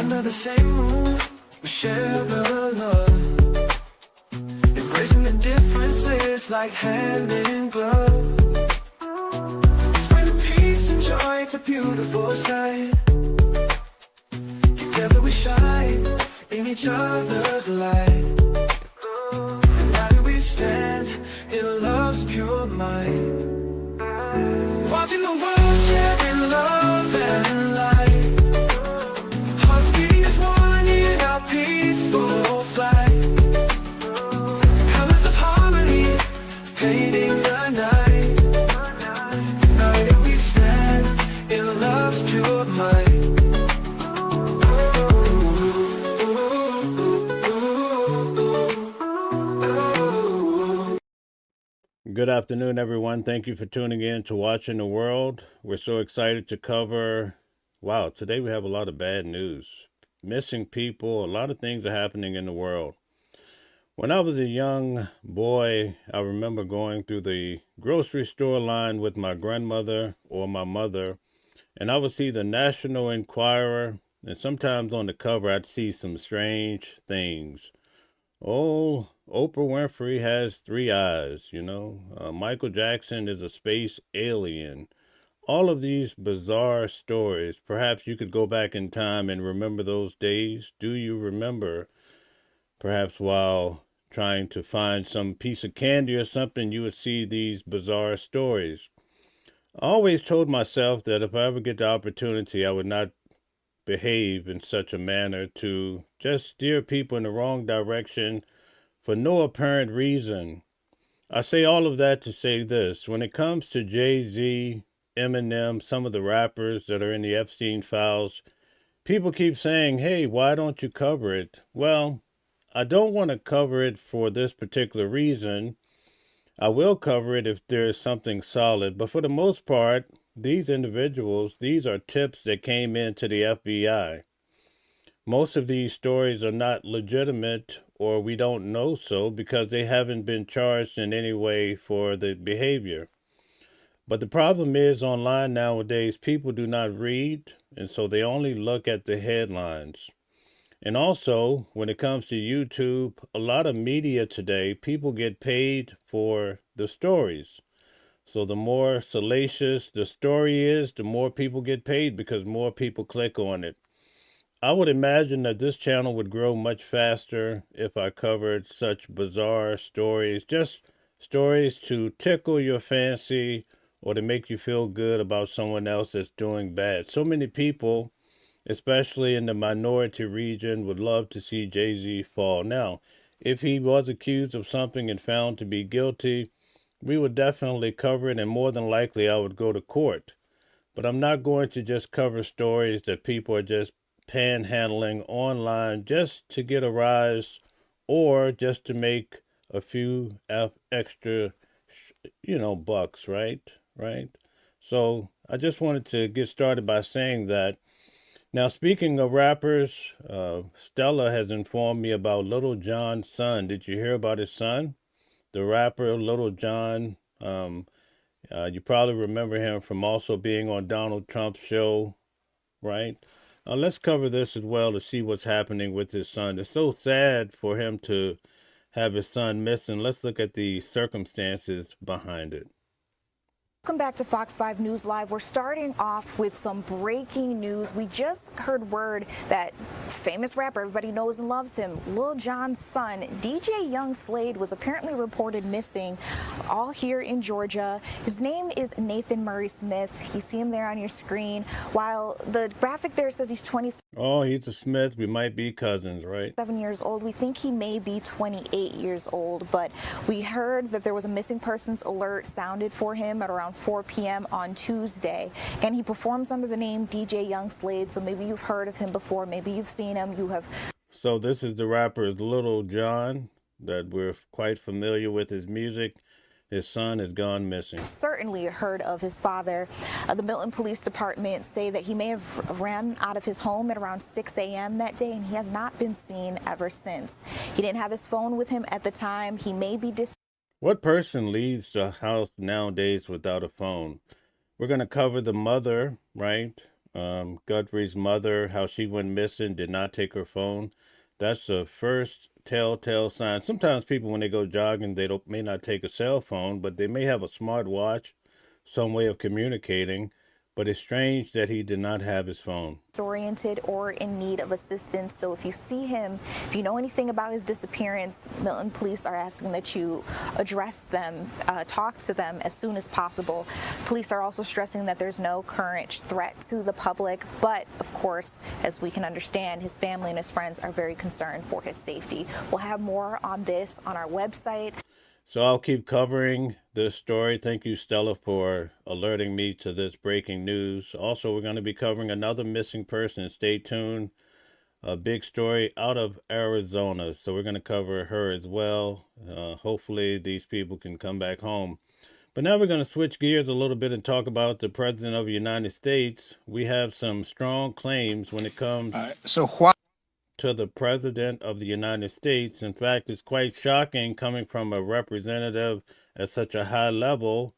Under the same roof, we share the love. Embracing the differences like hand in glove. Spreading peace and joy, it's a beautiful sight. Together we shine in each other's light. United we stand in love's pure might. Watching the world share in love and light. Hearts beating as one in our peaceful flight. Colors of harmony painting the night. United we stand in love's pure might. Good afternoon, everyone. Thank you for tuning in to Watching the World. We're so excited to cover, wow, today we have a lot of bad news. Missing people, a lot of things are happening in the world. When I was a young boy, I remember going through the grocery store line with my grandmother or my mother, and I would see the National Enquirer, and sometimes on the cover I'd see some strange things. Oh, Oprah Winfrey has 3 eyes, Michael Jackson is a space alien. All of these bizarre stories. Perhaps you could go back in time and remember those days. Do you remember, perhaps while trying to find some piece of candy or something, you would see these bizarre stories? I always told myself that if I ever get the opportunity, I would not behave in such a manner to just steer people in the wrong direction for no apparent reason. I say all of that to say this. When it comes to Jay-Z, Eminem, some of the rappers that are in the Epstein files, people keep saying, hey, why don't you cover it? Well, I don't want to cover it for this particular reason. I will cover it if there is something solid, but for the most part, these individuals, these are tips that came into the FBI. Most of these stories are not legitimate, or we don't know so, because they haven't been charged in any way for the behavior. But the problem is online nowadays, people do not read, and so they only look at the headlines. And also, when it comes to YouTube, a lot of media today, people get paid for the stories. So the more salacious the story is, the more people get paid because more people click on it. I would imagine that this channel would grow much faster if I covered such bizarre stories, just stories to tickle your fancy or to make you feel good about someone else that's doing bad. So many people, especially in the minority region, would love to see Jay-Z fall. Now, if he was accused of something and found to be guilty, we would definitely cover it, and more than likely I would go to court. But I'm not going to just cover stories that people are just panhandling online just to get a rise or just to make a few extra, bucks, right? So I just wanted to get started by saying that. Now, speaking of rappers, Stella has informed me about Little John's son. Did you hear about his son? The rapper Little John. You probably remember him from also being on Donald Trump's show, right? Let's cover this as well to see what's happening with his son. It's so sad for him to have his son missing. Let's look at the circumstances behind it. Welcome back to Fox 5 News Live. We're starting off with some breaking news. We just heard word that famous rapper, everybody knows and loves him, Lil Jon's son, DJ Young Slade, was apparently reported missing, all here in Georgia. His name is Nathan Murray Smith. You see him there on your screen. While the graphic there says he's 27. Oh, he's a Smith. We might be cousins, right? 7 years old. We think he may be 28 years old, but we heard that there was a missing persons alert sounded for him at around 4 p.m. on Tuesday, and he performs under the name DJ Young Slade, so maybe you've heard of him before, maybe you've seen him, you have. So this is the rapper Little John that we're quite familiar with his music. His son has gone missing. Certainly heard of his father. The Milton Police Department say that he may have ran out of his home at around 6 a.m. that day, and he has not been seen ever since. He didn't have his phone with him at the time. He may be What person leaves the house nowadays without a phone? We're going to cover the mother, right? Guthrie's mother, how she went missing, did not take her phone. That's the first telltale sign. Sometimes people, when they go jogging, they may not take a cell phone, but they may have a smart watch, some way of communicating. But it's strange that he did not have his phone. Oriented or in need of assistance. So if you see him, if you know anything about his disappearance, Milton police are asking that you address them, talk to them as soon as possible. Police are also stressing that there's no current threat to the public, but of course, as we can understand, his family and his friends are very concerned for his safety. We'll have more on this on our website. So I'll keep covering this story. Thank you, Stella, for alerting me to this breaking news. Also, we're going to be covering another missing person. Stay tuned. A big story out of Arizona. So we're going to cover her as well. Hopefully these people can come back home. But now we're going to switch gears a little bit and talk about the President of the United States. We have some strong claims when it comes to the President of the United States. In fact, it's quite shocking coming from a representative at such a high level.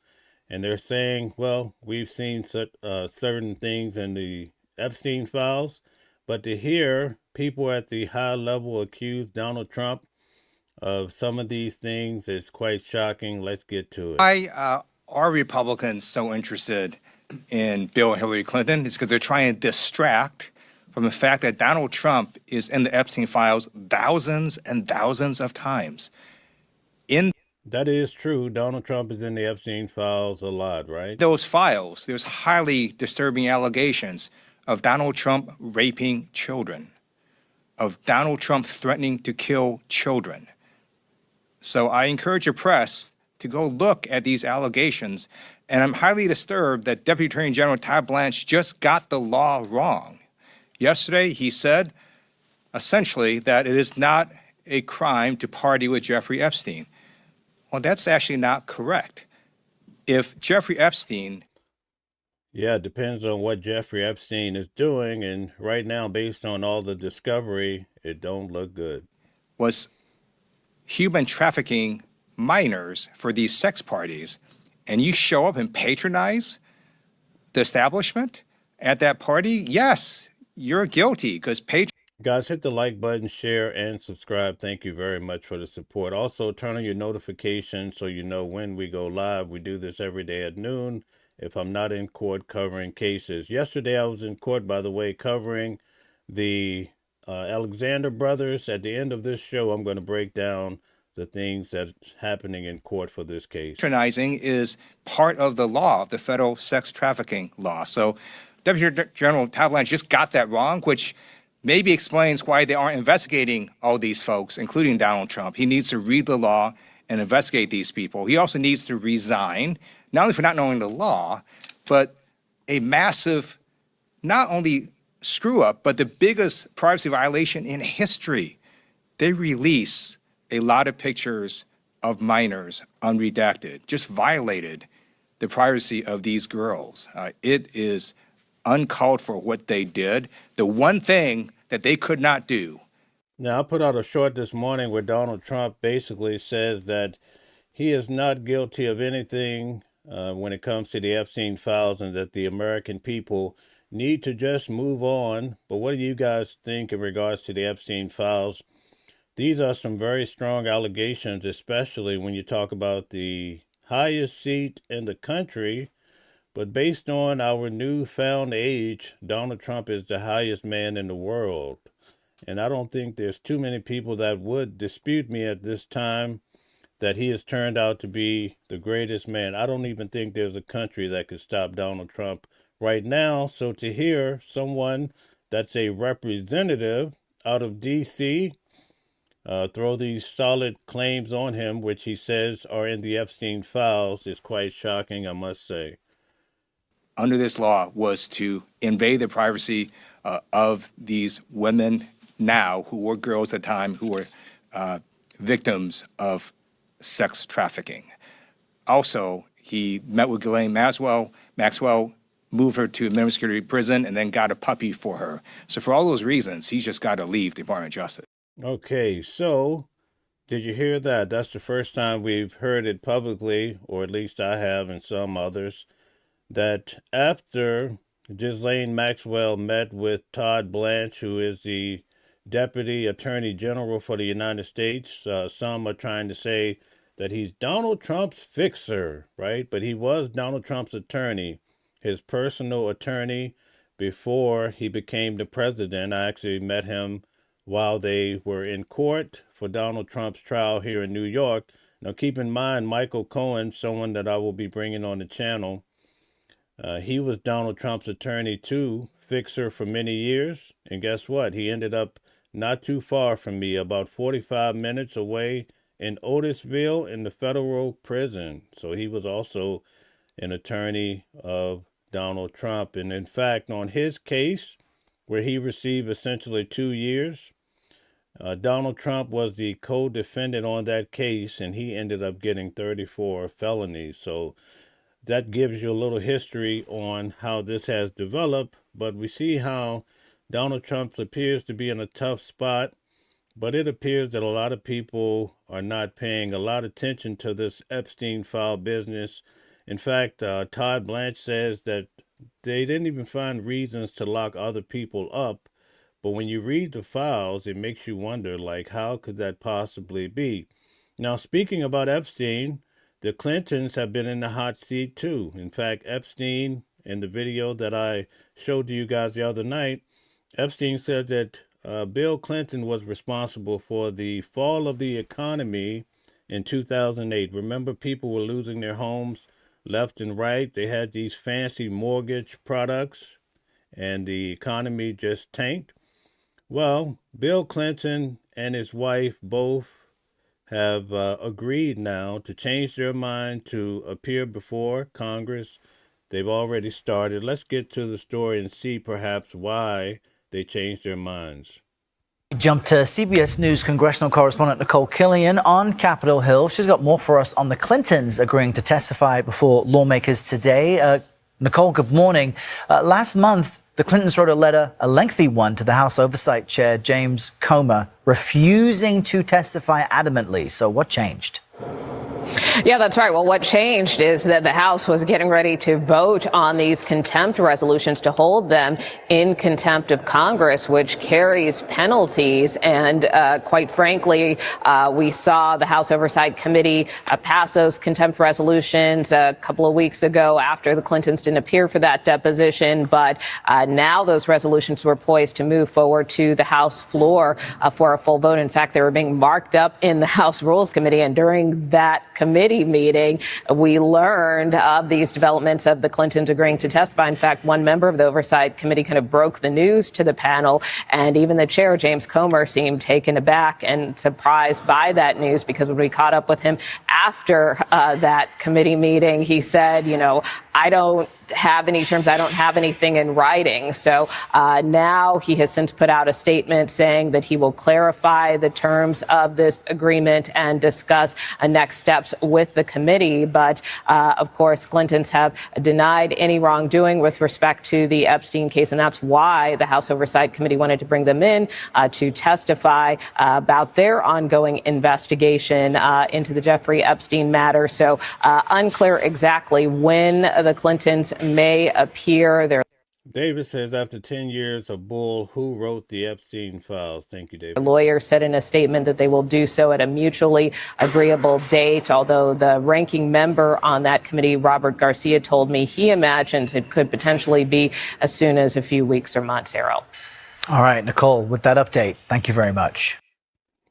And they're saying, well, we've seen certain things in the Epstein files. But to hear people at the high level accuse Donald Trump of some of these things is quite shocking. Let's get to it. Why are Republicans so interested in Bill and Hillary Clinton? It's because they're trying to distract from the fact that Donald Trump is in the Epstein files thousands and thousands of times. That is true. Donald Trump is in the Epstein files a lot, right? Those files, there's highly disturbing allegations of Donald Trump raping children, of Donald Trump threatening to kill children. So I encourage the press to go look at these allegations. And I'm highly disturbed that Deputy Attorney General Todd Blanche just got the law wrong. Yesterday, he said, essentially, that it is not a crime to party with Jeffrey Epstein. Well, that's actually not correct. If Jeffrey Epstein... Yeah, it depends on what Jeffrey Epstein is doing. And right now, based on all the discovery, it don't look good. ...was human trafficking minors for these sex parties, and you show up and patronize the establishment at that party, yes, you're guilty because Guys, hit the like button, share, and subscribe. Thank you very much for the support. Also, turn on your notifications so you know when we go live. We do this every day at noon if I'm not in court covering cases. Yesterday, I was in court, by the way, covering the Alexander brothers. At the end of this show, I'm going to break down the things that's happening in court for this case. Patronizing is part of the law, the federal sex trafficking law. So Deputy General Todd Blanche just got that wrong, which maybe explains why they aren't investigating all these folks, including Donald Trump. He needs to read the law and investigate these people. He also needs to resign, not only for not knowing the law, but a massive, not only screw up, but the biggest privacy violation in history. They release a lot of pictures of minors unredacted, just violated the privacy of these girls. It is uncalled for what they did. The one thing that they could not do. Now, I put out a short this morning where Donald Trump basically says that he is not guilty of anything when it comes to the Epstein files and that the American people need to just move on. But what do you guys think in regards to the Epstein files? These are some very strong allegations, especially when you talk about the highest seat in the country. But based on our newfound age, Donald Trump is the highest man in the world. And I don't think there's too many people that would dispute me at this time that he has turned out to be the greatest man. I don't even think there's a country that could stop Donald Trump right now. So to hear someone that's a representative out of D.C. Throw these solid claims on him, which he says are in the Epstein files, is quite shocking, I must say. Under this law was to invade the privacy of these women now who were girls at the time who were victims of sex trafficking. Also, he met with Ghislaine Maxwell, moved her to minimum security prison, and then got a puppy for her. So for all those reasons, he's just got to leave the Department of Justice. Okay, so did you hear that? That's the first time we've heard it publicly, or at least I have and some others, that after Ghislaine Maxwell met with Todd Blanche, who is the Deputy Attorney General for the United States. Some are trying to say that he's Donald Trump's fixer, right? But he was Donald Trump's attorney, his personal attorney before he became the president. I actually met him while they were in court for Donald Trump's trial here in New York. Now, keep in mind, Michael Cohen, someone that I will be bringing on the channel, he was Donald Trump's attorney too, fixer for many years. And guess what? He ended up not too far from me, about 45 minutes away in Otisville in the federal prison. So he was also an attorney of Donald Trump. And in fact, on his case, where he received essentially 2 years, Donald Trump was the co-defendant on that case, and he ended up getting 34 felonies. So that gives you a little history on how this has developed. But we see how Donald Trump appears to be in a tough spot. But it appears that a lot of people are not paying a lot of attention to this Epstein file business. In fact, Todd Blanche says that they didn't even find reasons to lock other people up. But when you read the files, it makes you wonder, like, how could that possibly be? Now, speaking about Epstein, the Clintons have been in the hot seat too. In fact, Epstein, in the video that I showed to you guys the other night, Epstein said that Bill Clinton was responsible for the fall of the economy in 2008. Remember, people were losing their homes left and right. They had these fancy mortgage products, and the economy just tanked. Well, Bill Clinton and his wife both have agreed now to change their mind to appear before Congress. They've already started. Let's get to the story and see perhaps why they changed their minds. Jump to CBS News congressional correspondent Nicole Killian on Capitol Hill. She's got more for us on the Clintons agreeing to testify before lawmakers today. Nicole, good morning. Last month, the Clintons wrote a letter, a lengthy one, to the House Oversight Chair, James Comer, refusing to testify adamantly. So what changed? Yeah, that's right. Well, what changed is that the House was getting ready to vote on these contempt resolutions to hold them in contempt of Congress, which carries penalties. And quite frankly, we saw the House Oversight Committee pass those contempt resolutions a couple of weeks ago after the Clintons didn't appear for that deposition. But now those resolutions were poised to move forward to the House floor for a full vote. In fact, they were being marked up in the House Rules Committee. And during that committee meeting, we learned of these developments of the Clintons agreeing to testify. In fact, one member of the Oversight Committee kind of broke the news to the panel, and even the chair, James Comer, seemed taken aback and surprised by that news, because when we caught up with him after that committee meeting, he said, I don't have any terms. I don't have anything in writing. So now he has since put out a statement saying that he will clarify the terms of this agreement and discuss next steps with the committee. But of course, Clintons have denied any wrongdoing with respect to the Epstein case. And that's why the House Oversight Committee wanted to bring them in to testify about their ongoing investigation into the Jeffrey Epstein matter. So unclear exactly when the Clintons may appear. David says, after 10 years of bull, who wrote the Epstein files? Thank you, David. The lawyer said in a statement that they will do so at a mutually agreeable date, although the ranking member on that committee, Robert Garcia, told me he imagines it could potentially be as soon as a few weeks or months, Errol. All right, Nicole, with that update, thank you very much.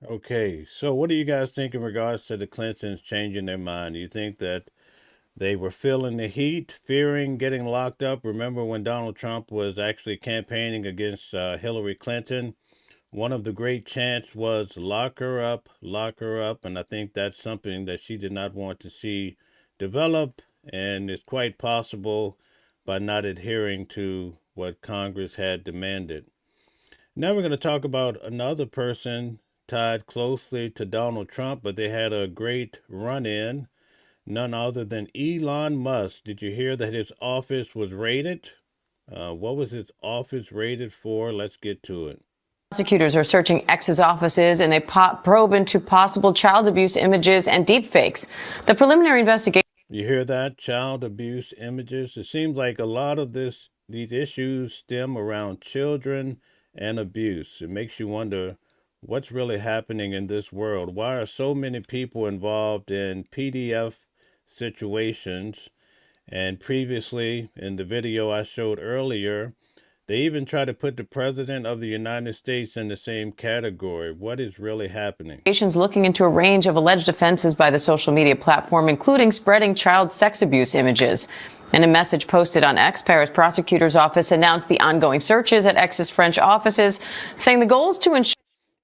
Okay, so what do you guys think in regards to the Clintons changing their mind? Do you think that they were feeling the heat, fearing getting locked up? Remember when Donald Trump was actually campaigning against Hillary Clinton? One of the great chants was, lock her up, lock her up. And I think that's something that she did not want to see develop. And it's quite possible by not adhering to what Congress had demanded. Now we're going to talk about another person tied closely to Donald Trump, but they had a great run-in. None other than Elon Musk. Did you hear that his office was raided? What was his office raided for? Let's get to it. Prosecutors are searching X's offices in a probe into possible child abuse images and deepfakes. The preliminary investigation. You hear that? Child abuse images. It seems like a lot of this these issues stem around children and abuse. It makes you wonder what's really happening in this world. Why are so many people involved in PDF situations? And previously, in the video I showed earlier, they even try to put the President of the United States in the same category. What is really happening? Looking into a range of alleged offenses by the social media platform, including spreading child sex abuse images. In a message posted on X, Paris prosecutor's office announced the ongoing searches at X's French offices, saying the goal is to ensure.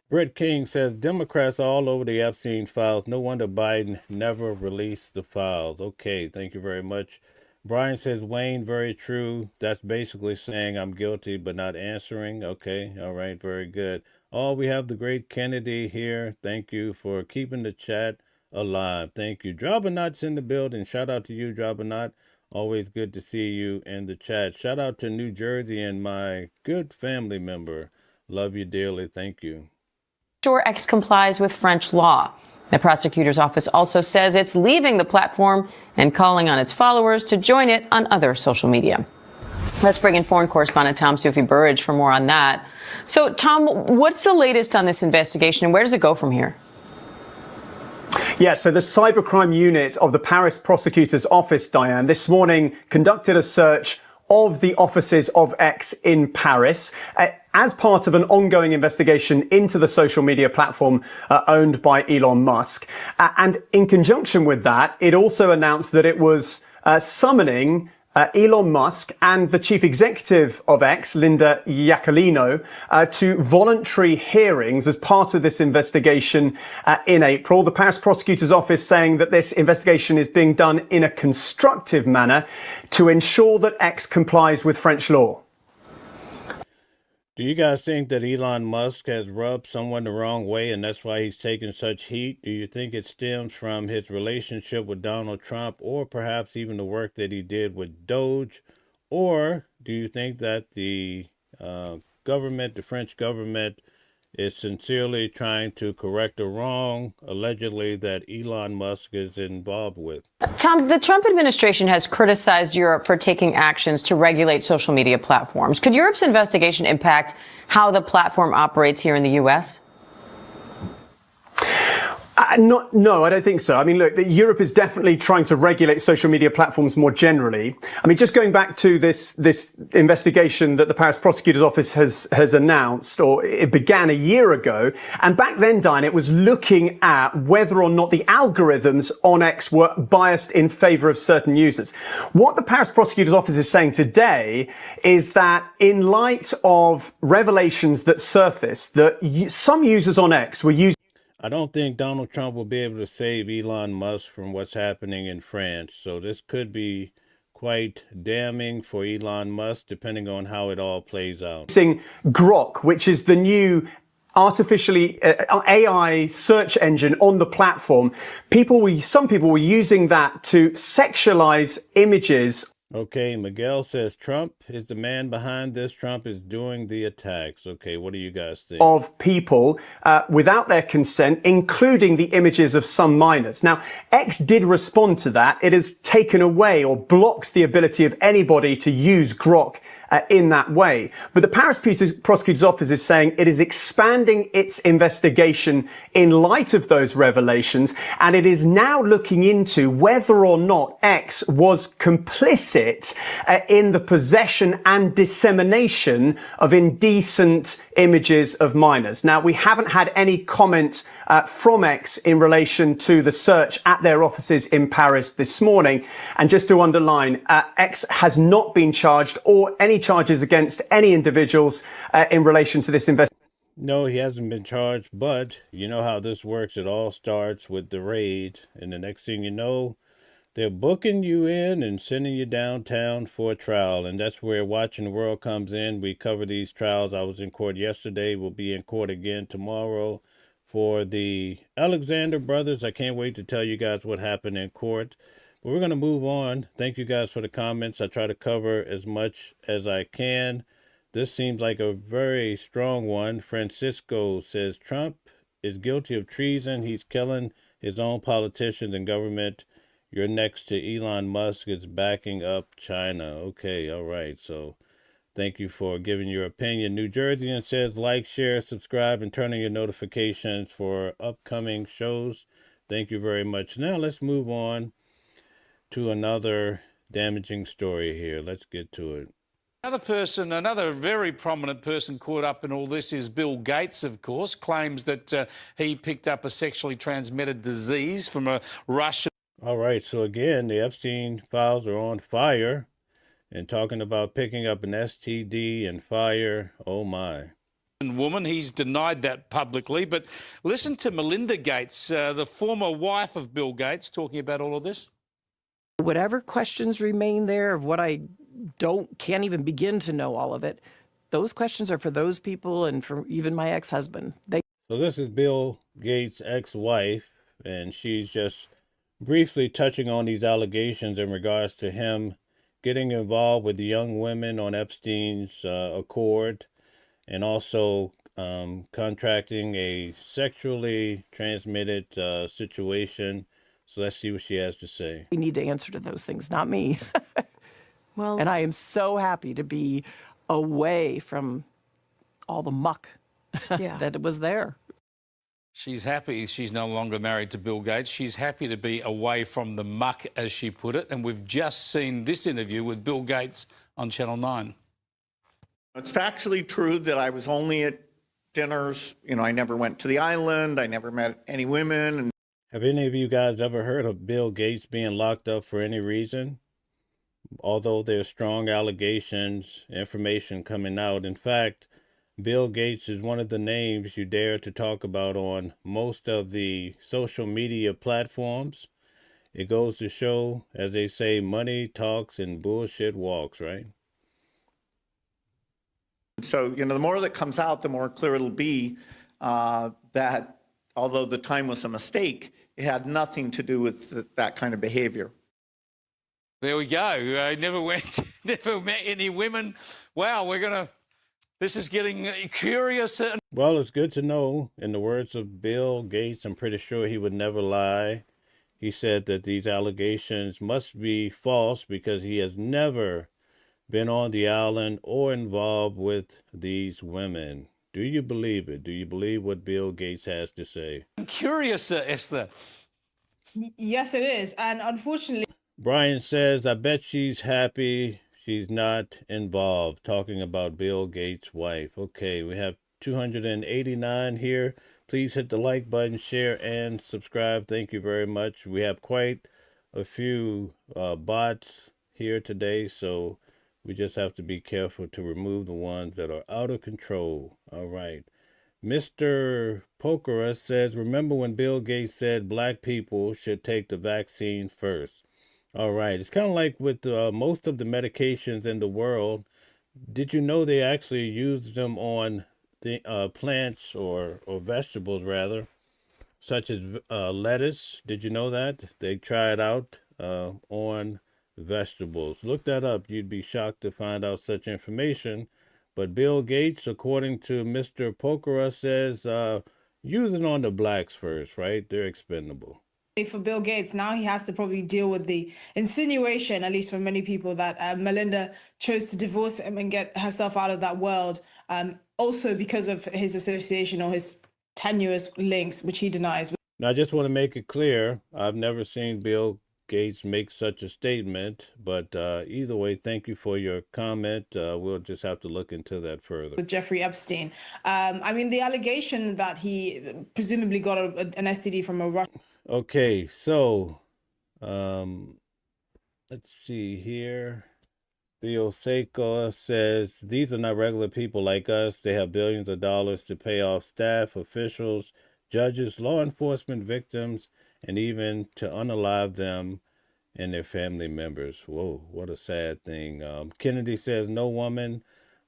Brett King says Democrats all over the Epstein files. No wonder Biden never released the files. Okay, thank you very much. Brian says, Wayne, very true. That's basically saying I'm guilty but not answering. Okay, all right, very good. Oh, we have the great Kennedy here. Thank you for keeping the chat alive. Thank you. Drabanot's in the building. Shout out to you, Drabanot. Always good to see you in the chat. Shout out to New Jersey and my good family member. Love you dearly. Thank you. Sure, X complies with French law. The prosecutor's office also says it's leaving the platform and calling on its followers to join it on other social media. Let's bring in foreign correspondent Tom Soufi-Burridge for more on that. So, Tom, what's the latest on this investigation and where does it go from here? Yeah, so the cybercrime unit of the Paris prosecutor's office, Diane, this morning conducted a search of the offices of X in Paris as part of an ongoing investigation into the social media platform owned by Elon Musk. And in conjunction with that, it also announced that it was summoning Elon Musk and the chief executive of X, Linda Yaccarino, to voluntary hearings as part of this investigation in April. The Paris prosecutor's office saying that this investigation is being done in a constructive manner to ensure that X complies with French law. Do you guys think that Elon Musk has rubbed someone the wrong way and that's why he's taking such heat? Do you think it stems from his relationship with Donald Trump or perhaps even the work that he did with Doge? Or do you think that the government, the French government, is sincerely trying to correct a wrong, allegedly, that Elon Musk is involved with? Tom, the Trump administration has criticized Europe for taking actions to regulate social media platforms. Could Europe's investigation impact how the platform operates here in the U.S.? No, I don't think so. I mean, look, Europe is definitely trying to regulate social media platforms more generally. I mean, just going back to this investigation that the Paris prosecutor's office has announced, or it began a year ago. And back then, Diane, it was looking at whether or not the algorithms on X were biased in favor of certain users. What the Paris prosecutor's office is saying today is that in light of revelations that surfaced, that some users on X were using. I don't think Donald Trump will be able to save Elon Musk from what's happening in France. So this could be quite damning for Elon Musk, depending on how it all plays out. Using Grok, which is the new artificially AI search engine on the platform. Some people were using that to sexualize images. Okay, Miguel says Trump is the man behind this. Trump is doing the attacks. Okay, what do you guys think? Of people without their consent, including the images of some minors. Now, X did respond to that. It has taken away or blocked the ability of anybody to use Grok in that way. But the Paris prosecutor's office is saying it is expanding its investigation in light of those revelations, and it is now looking into whether or not X was complicit in the possession and dissemination of indecent images of minors. Now, we haven't had any comment from X in relation to the search at their offices in Paris this morning. And just to underline, X has not been charged or any charges against any individuals in relation to this investigation. No, he hasn't been charged, but you know how this works. It all starts with the raid, and the next thing you know, they're booking you in and sending you downtown for a trial, and that's where Watching the World comes in. We cover these trials. I was in court yesterday. We'll be in court again tomorrow for the Alexander brothers. I can't wait to tell you guys what happened in court. But we're going to move on. Thank you guys for the comments. I try to cover as much as I can. This seems like a very strong one. Francisco says Trump is guilty of treason. He's killing his own politicians and government. You're next to Elon Musk is backing up China. Okay, all right. So Thank you for giving your opinion. New Jerseyan says like, share, subscribe, and turn on your notifications for upcoming shows. Thank you very much. Now let's move on to another damaging story here. Let's get to it. Another very prominent person caught up in all this is Bill Gates, of course, claims that he picked up a sexually transmitted disease from a Russian. All right, so again, the Epstein files are on fire and talking about picking up an STD and fire. Oh, my. Woman. He's denied that publicly. But listen to Melinda Gates, the former wife of Bill Gates, talking about all of this. Whatever questions remain there of what I can't even begin to know all of it, those questions are for those people and for even my ex-husband. So this is Bill Gates' ex-wife, and she's just briefly touching on these allegations in regards to him getting involved with the young women on Epstein's accord, and also contracting a sexually transmitted situation. So let's see what she has to say. We need to answer to those things, not me. Well, and I am so happy to be away from all the muck that was there. She's happy she's no longer married to Bill Gates. She's happy to be away from the muck, as she put it. And we've just seen this interview with Bill Gates on Channel 9. It's factually true that I was only at dinners. You know, I never went to the island. I never met any women. And have any of you guys ever heard of Bill Gates being locked up for any reason? Although there's strong allegations, information coming out. In fact, Bill Gates is one of the names you dare to talk about on most of the social media platforms. It goes to show, as they say, money talks and bullshit walks, right? so, you know, the more that comes out, the more clear it'll be that although the time was a mistake, it had nothing to do with that kind of behavior. There we go. I never met any women. Wow, this is getting curious. Well, it's good to know. In the words of Bill Gates, I'm pretty sure he would never lie. He said that these allegations must be false because he has never been on the island or involved with these women. Do you believe it? Do you believe what Bill Gates has to say? I'm curious, Esther. Yes, it is. And unfortunately, Brian says, I bet she's happy she's not involved, talking about Bill Gates' wife. Okay, we have 289 here. Please hit the like button, share, and subscribe. Thank you very much. We have quite a few bots here today, so we just have to be careful to remove the ones that are out of control. All right. Mr. Pokora says, remember when Bill Gates said black people should take the vaccine first? All right. It's kind of like with most of the medications in the world. Did you know they actually use them on the plants or vegetables, rather, such as lettuce? Did you know that? They try it out on vegetables. Look that up. You'd be shocked to find out such information. But Bill Gates, according to Mr. Pokora, says use it on the blacks first, right? They're expendable. for Bill Gates, now he has to probably deal with the insinuation, at least for many people, that Melinda chose to divorce him and get herself out of that world. Also because of his association or his tenuous links, which he denies. Now, I just want to make it clear, I've never seen Bill Gates make such a statement, but either way, thank you for your comment. We'll just have to look into that further. With Jeffrey Epstein. I mean, the allegation that he presumably got an STD from a Russian. Okay, so let's see here. Theo Seiko says, these are not regular people like us. They have billions of dollars to pay off staff, officials, judges, law enforcement, victims, and even to unalive them and their family members. Whoa, what a sad thing. Kennedy says, no woman,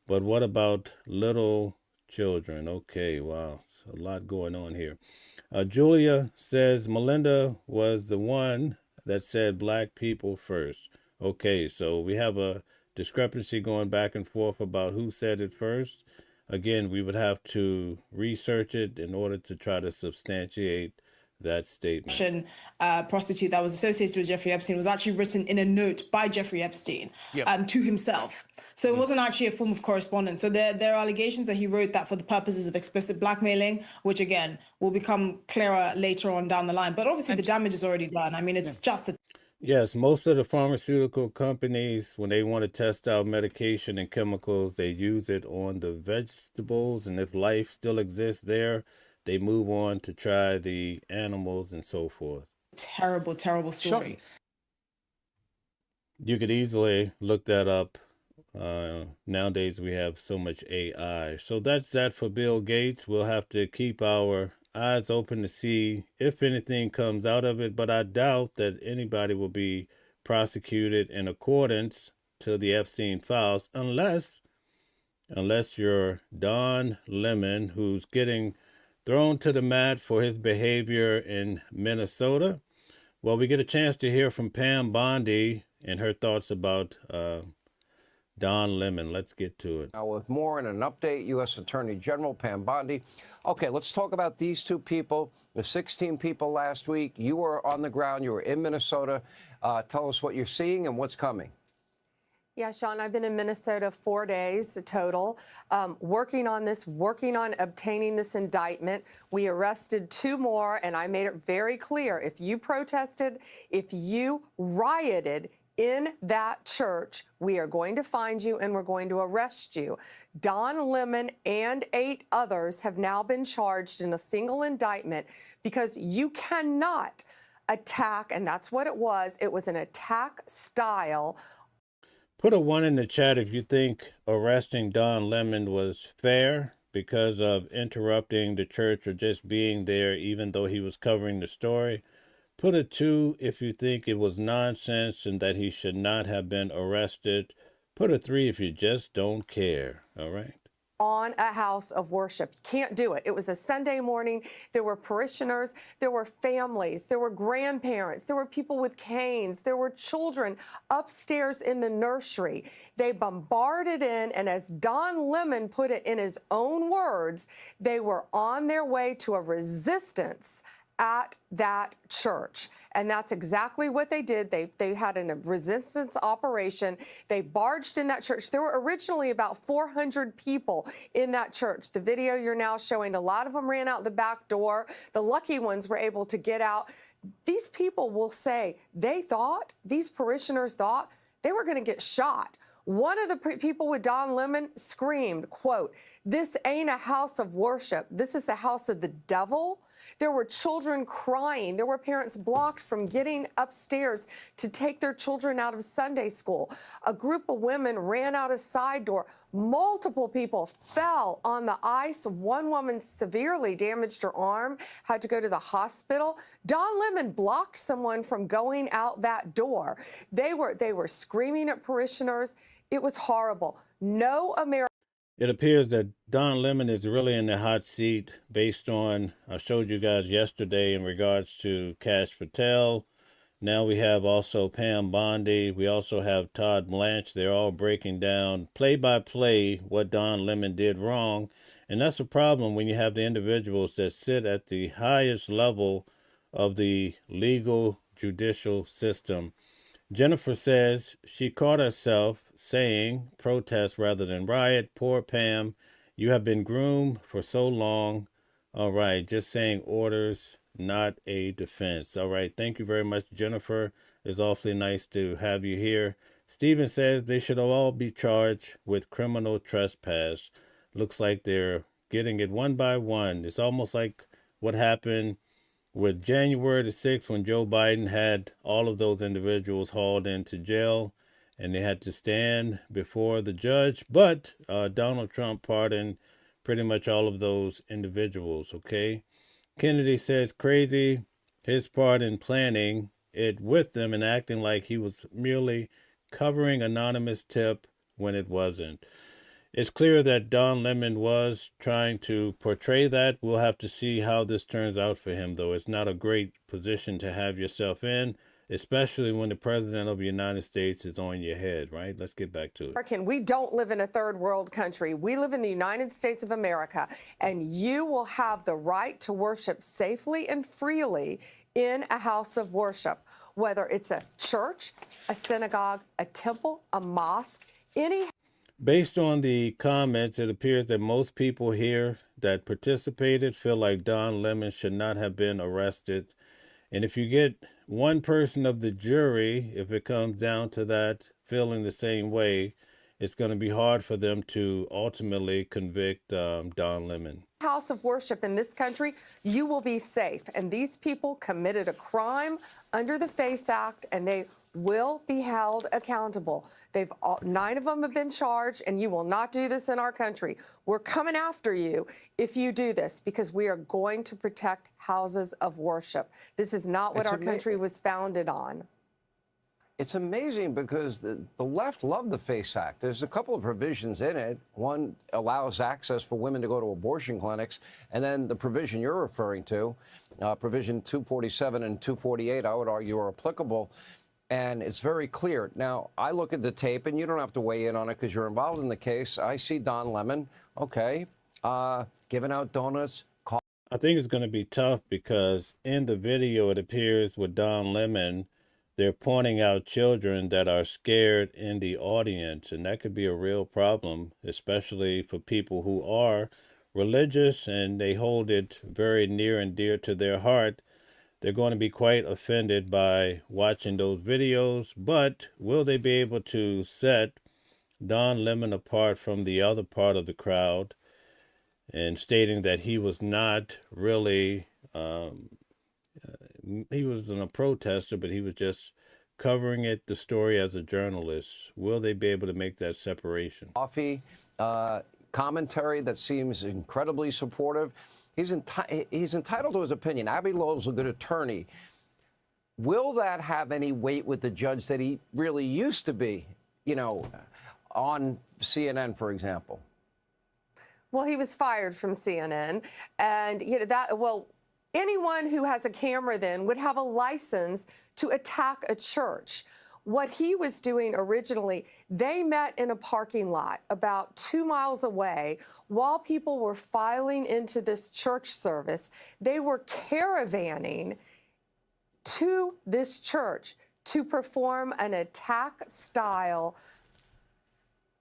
but what about little children? Okay, wow, a lot going on here. Julia says, Melinda was the one that said black people first. Okay, so we have a discrepancy going back and forth about who said it first. Again, we would have to research it in order to try to substantiate that statement. Prostitute that was associated with Jeffrey Epstein was actually written in a note by Jeffrey Epstein to himself. So it wasn't actually a form of correspondence. So there are allegations that he wrote that for the purposes of explicit blackmailing, which again will become clearer later on down the line. But obviously the damage is already done. I mean, it's just a Yes, most of the pharmaceutical companies, when they want to test out medication and chemicals, they use it on the vegetables. And if life still exists there, they move on to try the animals and so forth. terrible, terrible story. You could easily look that up. Nowadays, we have so much AI. So that's that for Bill Gates. We'll have to keep our eyes open to see if anything comes out of it, but I doubt that anybody will be prosecuted in accordance to the Epstein files unless you're Don Lemon, who's getting thrown to the mat for his behavior in Minnesota. Well, we get a chance to hear from Pam Bondi and her thoughts about Don Lemon. Let's get to it. Now with more and an update, U.S. Attorney General Pam Bondi. Okay, let's talk about these two people, the 16 people last week. You were on the ground. You were in Minnesota. Tell us what you're seeing and what's coming. Yeah, Sean, I've been in Minnesota 4 days total, working on obtaining this indictment. We arrested 2 more, and I made it very clear, if you protested, if you rioted in that church, we are going to find you and we're going to arrest you. Don Lemon and 8 others have now been charged in a single indictment because you cannot attack, and that's what it was. It was an attack style. Put a 1 in the chat if you think arresting Don Lemon was fair because of interrupting the church or just being there even though he was covering the story. Put a 2 if you think it was nonsense and that he should not have been arrested. Put a 3 if you just don't care. All right. On a house of worship. You can't do it. It was a Sunday morning. There were parishioners, there were families, there were grandparents, there were people with canes, there were children upstairs in the nursery. They bombarded in, and as Don Lemon put it in his own words, they were on their way to a resistance at that church. And that's exactly what they did. They had a resistance operation. They barged in that church. There were originally about 400 people in that church. The video you're now showing, a lot of them ran out the back door. The lucky ones were able to get out. These people will say these parishioners thought they were going to get shot. One of the people with Don Lemon screamed, quote, "This ain't a house of worship. This is the house of the devil." There were children crying. There were parents blocked from getting upstairs to take their children out of Sunday school. A group of women ran out a side door. Multiple people fell on the ice. One woman severely damaged her arm, had to go to the hospital. Don Lemon blocked someone from going out that door. They were screaming at parishioners. It was horrible. No American. It appears that Don Lemon is really in the hot seat based on, I showed you guys yesterday in regards to Cash Patel. Now we have also Pam Bondi. We also have Todd Blanche. They're all breaking down play by play what Don Lemon did wrong. And that's a problem when you have the individuals that sit at the highest level of the legal judicial system. Jennifer says she caught herself saying protest rather than riot. Poor Pam, you have been groomed for so long. All right, just saying orders, not a defense. All right, thank you very much, Jennifer. It's awfully nice to have you here. Stephen says they should all be charged with criminal trespass. Looks like they're getting it one by one. It's almost like what happened with January the 6th when Joe Biden had all of those individuals hauled into jail and they had to stand before the judge. But Donald Trump pardoned pretty much all of those individuals, okay? Kennedy says crazy his part in planning it with them and acting like he was merely covering anonymous tip when it wasn't. It's clear that Don Lemon was trying to portray that. We'll have to see how this turns out for him, though. It's not a great position to have yourself in, especially when the president of the United States is on your head, right? Let's get back to it. We don't live in a third world country. We live in the United States of America, and you will have the right to worship safely and freely in a house of worship, whether it's a church, a synagogue, a temple, a mosque, any. Based on the comments, it appears that most people here that participated feel like Don Lemon should not have been arrested. And if you get one person of the jury, if it comes down to that, feeling the same way, it's going to be hard for them to ultimately convict Don Lemon. House of worship in this country, you will be safe. And these people committed a crime under the FACE Act, and they will be held accountable. 9 of them have been charged, and you will not do this in our country. We're coming after you if you do this, because we are going to protect houses of worship. This is not what our country was founded on. It's amazing because the left love the FACE Act. There's a couple of provisions in it. One allows access for women to go to abortion clinics, and then the provision you're referring to, provision 247 and 248, I would argue are applicable. And it's very clear. Now, I look at the tape, and you don't have to weigh in on it because you're involved in the case. I see Don Lemon, okay, giving out donuts. I think it's going to be tough because in the video, it appears with Don Lemon, they're pointing out children that are scared in the audience, and that could be a real problem, especially for people who are religious and they hold it very near and dear to their heart. They're going to be quite offended by watching those videos, but will they be able to set Don Lemon apart from the other part of the crowd and stating that he was not really, he wasn't a protester, but he was just covering the story as a journalist? Will they be able to make that separation? Coffee, commentary that seems incredibly supportive. He's entitled to his opinion. Abby Lowe's a good attorney. Will that have any weight with the judge that he really used to be, you know, on CNN, for example? Well, he was fired from CNN, and you know anyone who has a camera then would have a license to attack a church. What he was doing originally, they met in a parking lot about 2 miles away while people were filing into this church service. They were caravanning to this church to perform an attack-style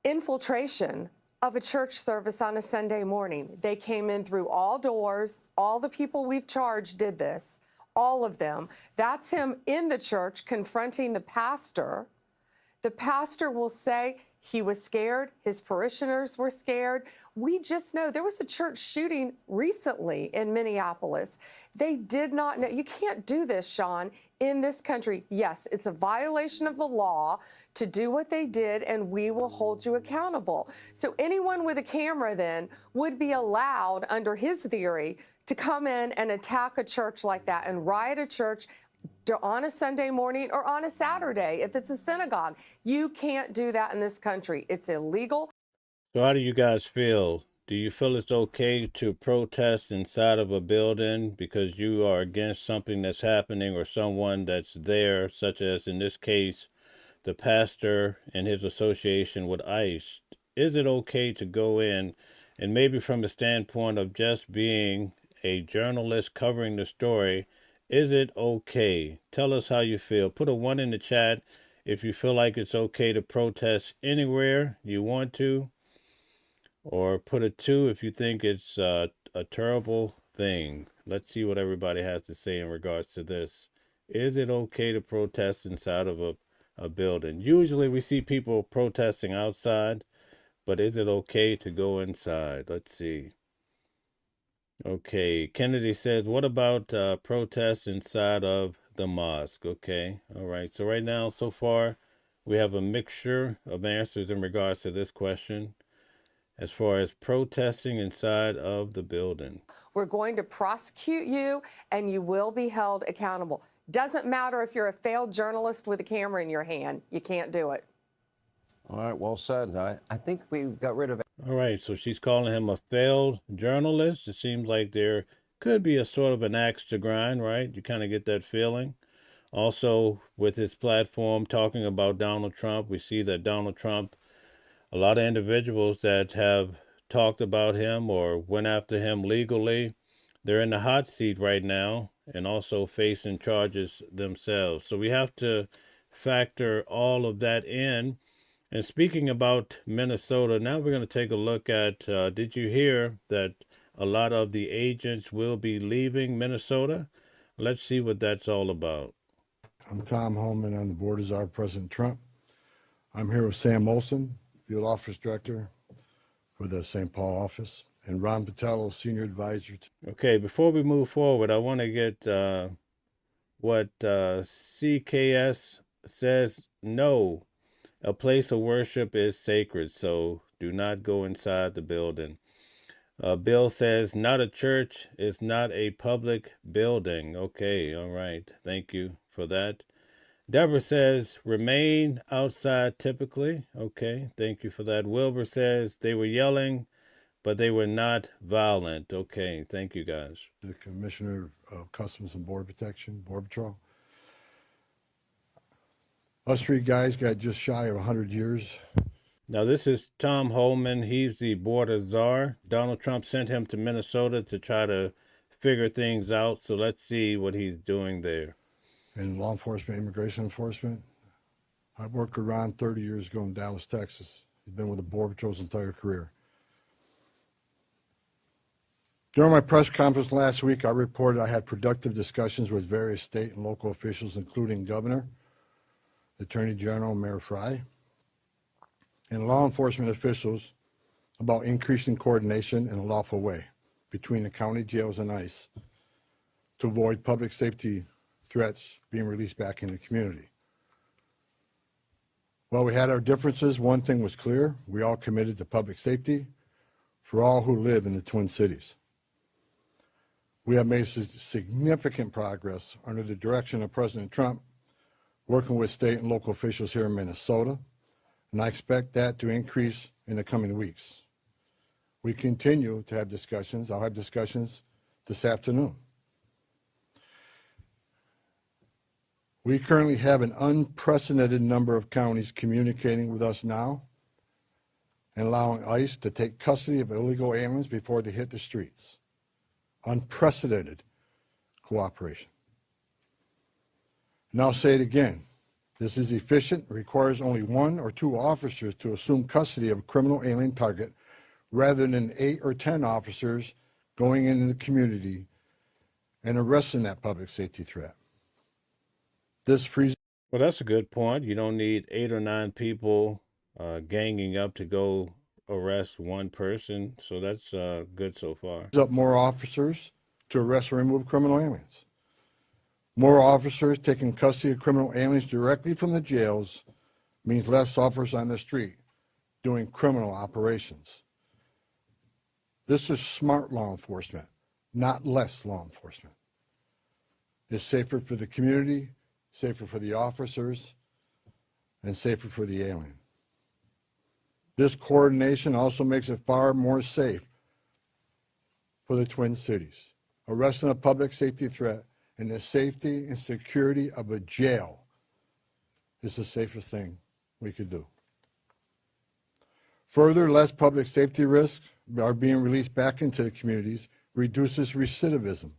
infiltration of a church service on a Sunday morning. They came in through all doors. All the people we've charged did this. All of them. That's him in the church confronting the pastor. The pastor will say he was scared. His parishioners were scared. We just know there was a church shooting recently in Minneapolis. They did not know. You can't do this, Sean, in this country. Yes, it's a violation of the law to do what they did, and we will hold you accountable. So anyone with a camera then would be allowed, under his theory, to come in and attack a church like that and riot a church on a Sunday morning or on a Saturday if it's a synagogue. You can't do that in this country. It's illegal. So how do you guys feel? Do you feel it's okay to protest inside of a building because you are against something that's happening or someone that's there, such as in this case, the pastor and his association with ICE? Is it okay to go in and maybe from the standpoint of just being a journalist covering the story, is it okay? Tell us how you feel. Put a 1 in the chat if you feel like it's okay to protest anywhere you want to, or put a 2 if you think it's a terrible thing. Let's see what everybody has to say in regards to this. Is it okay to protest inside of a building? Usually we see people protesting outside, but is it okay to go inside? Let's see. Okay, Kennedy says, what about protests inside of the mosque? Okay, all right. So right now, so far, we have a mixture of answers in regards to this question as far as protesting inside of the building. We're going to prosecute you, and you will be held accountable. Doesn't matter if you're a failed journalist with a camera in your hand. You can't do it. All right, well said. I think we got rid of it. All right, so she's calling him a failed journalist. It seems like there could be a sort of an axe to grind, right? You kind of get that feeling. Also, with his platform talking about Donald Trump, we see that Donald Trump, a lot of individuals that have talked about him or went after him legally, they're in the hot seat right now and also facing charges themselves. So we have to factor all of that in. And speaking about Minnesota, now we're going to take a look at, did you hear that a lot of the agents will be leaving Minnesota? Let's see what that's all about. I'm Tom Holman. I'm the board czar of President Trump. I'm here with Sam Olson, Field Office Director for the St. Paul office, and Ron Patello, Senior Advisor. Okay, before we move forward, I want to get what CKS says. No, a place of worship is sacred, so do not go inside the building. Bill says, not a church is not a public building. Okay, all right. Thank you for that. Deborah says, remain outside typically. Okay, thank you for that. Wilbur says, they were yelling, but they were not violent. Okay, thank you guys. The Commissioner of Customs and Border Protection, Border Patrol. Us three guys got just shy of 100 years. Now, this is Tom Holman. He's the border czar. Donald Trump sent him to Minnesota to try to figure things out. So let's see what he's doing there. In law enforcement, immigration enforcement. I worked with Ron 30 years ago in Dallas, Texas. He's been with the Border Patrol's entire career. During my press conference last week, I reported I had productive discussions with various state and local officials, including Governor, Attorney General, Mayor Frey, and law enforcement officials about increasing coordination in a lawful way between the county jails and ICE to avoid public safety threats being released back in the community. While we had our differences, one thing was clear: we all committed to public safety for all who live in the Twin Cities. We have made significant progress under the direction of President Trump, working with state and local officials here in Minnesota, and I expect that to increase in the coming weeks. We continue to have discussions. I'll have discussions this afternoon. We currently have an unprecedented number of counties communicating with us now and allowing ICE to take custody of illegal aliens before they hit the streets. Unprecedented cooperation. And I'll say it again. This is efficient, requires only 1 or 2 officers to assume custody of a criminal alien target rather than 8 or 10 officers going into the community and arresting that public safety threat. This frees. Well, that's a good point. You don't need 8 or 9 people ganging up to go arrest one person. So that's good so far. Up more officers to arrest or remove criminal aliens. More officers taking custody of criminal aliens directly from the jails means less officers on the street doing criminal operations. This is smart law enforcement, not less law enforcement. It's safer for the community, safer for the officers, and safer for the alien. This coordination also makes it far more safe for the Twin Cities. Arresting a public safety threat and the safety and security of a jail is the safest thing we could do. Further, less public safety risks are being released back into the communities, reduces recidivism,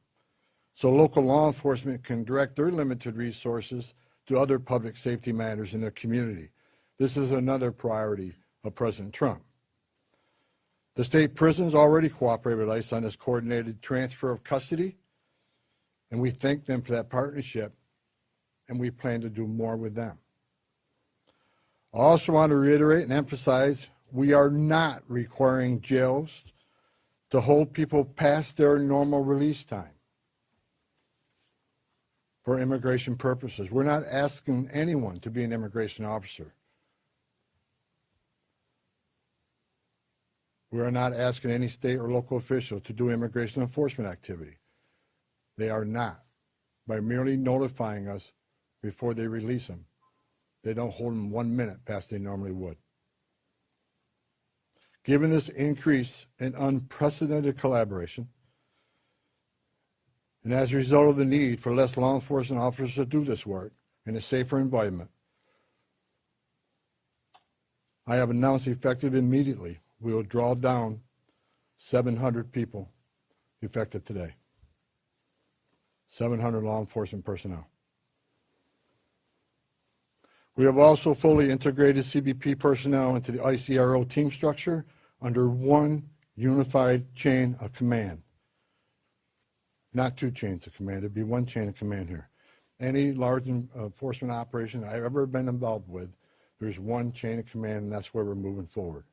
so local law enforcement can direct their limited resources to other public safety matters in their community. This is another priority of President Trump. The state prisons already cooperate with ICE on this coordinated transfer of custody, and we thank them for that partnership, and we plan to do more with them. I also want to reiterate and emphasize we are not requiring jails to hold people past their normal release time for immigration purposes. We're not asking anyone to be an immigration officer. We are not asking any state or local official to do immigration enforcement activity. They are not. By merely notifying us before they release them, they don't hold them 1 minute past they normally would. Given this increase in unprecedented collaboration, And as a result of the need for less law enforcement officers to do this work in a safer environment, I have announced effective immediately, we will draw down 700 people effective today. 700 law enforcement personnel. We have also fully integrated CBP personnel into the ICRO team structure under one unified chain of command. Not two chains of command, there'd be one chain of command here. Any large enforcement operation I've ever been involved with, there's one chain of command, and that's where we're moving forward.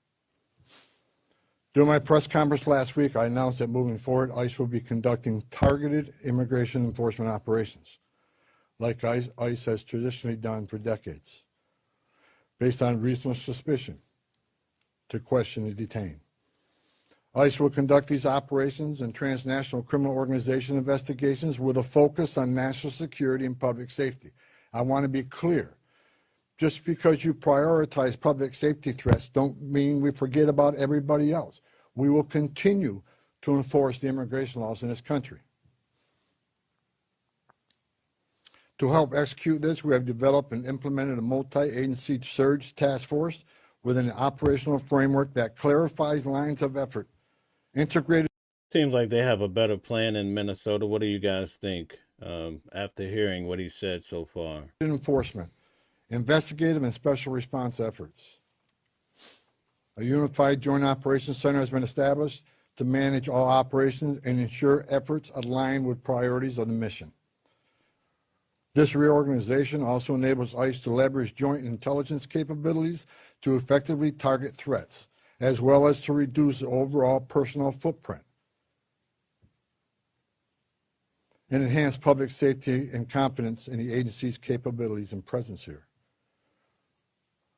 During my press conference last week, I announced that moving forward, ICE will be conducting targeted immigration enforcement operations, like ICE has traditionally done for decades, based on reasonable suspicion to question and detain. ICE will conduct these operations and transnational criminal organization investigations with a focus on national security and public safety. I want to be clear. Just because you prioritize public safety threats don't mean we forget about everybody else. We will continue to enforce the immigration laws in this country. To help execute this, we have developed and implemented a multi-agency surge task force with an operational framework that clarifies lines of effort. Integrated. Seems like they have a better plan in Minnesota. What do you guys think after hearing what he said so far? Enforcement, investigative and special response efforts. A unified joint operations center has been established to manage all operations and ensure efforts align with priorities of the mission. This reorganization also enables ICE to leverage joint intelligence capabilities to effectively target threats, as well as to reduce the overall personnel footprint and enhance public safety and confidence in the agency's capabilities and presence here.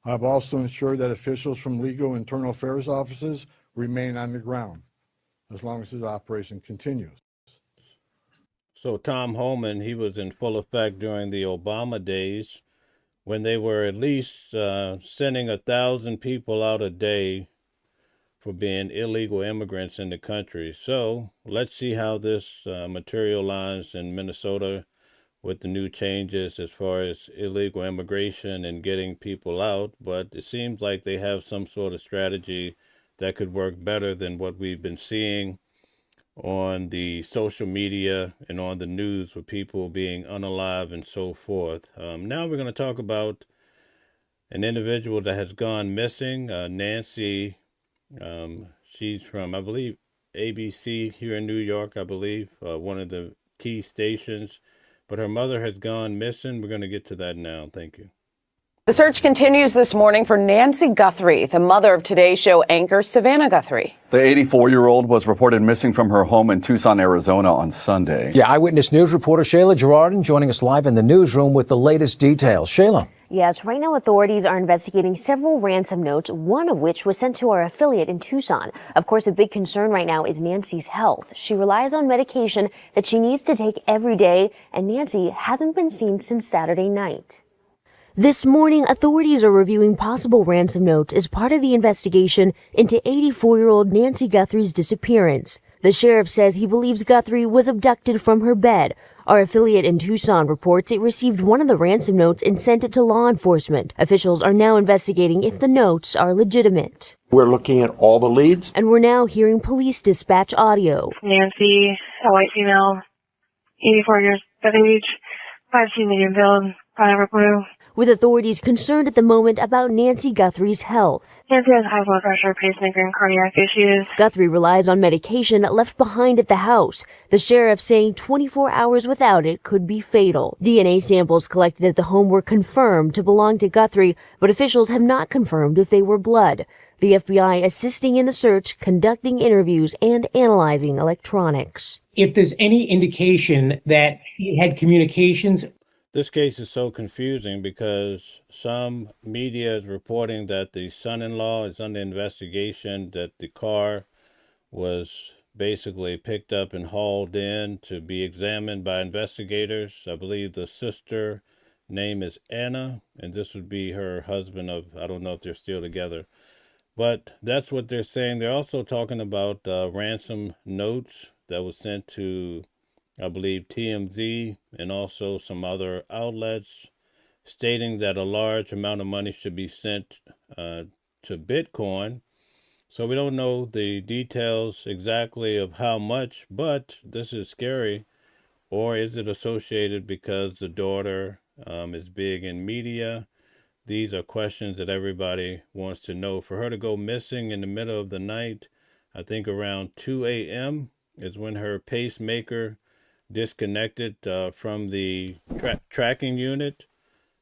I've also ensured that officials from legal internal affairs offices remain on the ground as long as this operation continues. So Tom Homan, he was in full effect during the Obama days when they were at least sending 1,000 people out a day for being illegal immigrants in the country. So let's see how this materializes in Minnesota with the new changes as far as illegal immigration and getting people out. But it seems like they have some sort of strategy that could work better than what we've been seeing on the social media and on the news with people being unalive and so forth. Now we're going to talk about an individual that has gone missing, Nancy. She's from, I believe, ABC here in New York, I believe, one of the key stations. But her mother has gone missing. We're going to get to that now. Thank you. The search continues this morning for Nancy Guthrie, the mother of Today Show anchor Savannah Guthrie. The 84-year-old was reported missing from her home in Tucson, Arizona on Sunday. Yeah, Eyewitness News reporter Shayla Girardin joining us live in the newsroom with the latest details. Shayla. Yes, right now authorities are investigating several ransom notes, one of which was sent to our affiliate in Tucson. Of course, a big concern right now is Nancy's health. She relies on medication that she needs to take every day, and Nancy hasn't been seen since Saturday night. This morning, authorities are reviewing possible ransom notes as part of the investigation into 84-year-old Nancy Guthrie's disappearance. The sheriff says he believes Guthrie was abducted from her bed. Our affiliate in Tucson reports it received one of the ransom notes and sent it to law enforcement. Officials are now investigating if the notes are legitimate. We're looking at all the leads. And we're now hearing police dispatch audio. Nancy, a white female, 84 years of age, 5'2" medium build, brown blue. With authorities concerned at the moment about Nancy Guthrie's health. Nancy has high blood pressure, pacemaker, and cardiac issues. Guthrie relies on medication left behind at the house. The sheriff saying 24 hours without it could be fatal. DNA samples collected at the home were confirmed to belong to Guthrie, but officials have not confirmed if they were blood. The FBI assisting in the search, conducting interviews, and analyzing electronics. If there's any indication that he had communications. This case is so confusing because some media is reporting that the son-in-law is under investigation, that the car was basically picked up and hauled in to be examined by investigators. I believe the sister name is Anna, and this would be her husband of, I don't know if they're still together. But that's what they're saying. They're also talking about ransom notes that was sent to I believe TMZ and also some other outlets, stating that a large amount of money should be sent to Bitcoin. So we don't know the details exactly of how much, but this is scary. Or is it associated because the daughter is big in media? These are questions that everybody wants to know. For her to go missing in the middle of the night, I think around 2 a.m. is when her pacemaker disconnected from the tracking unit.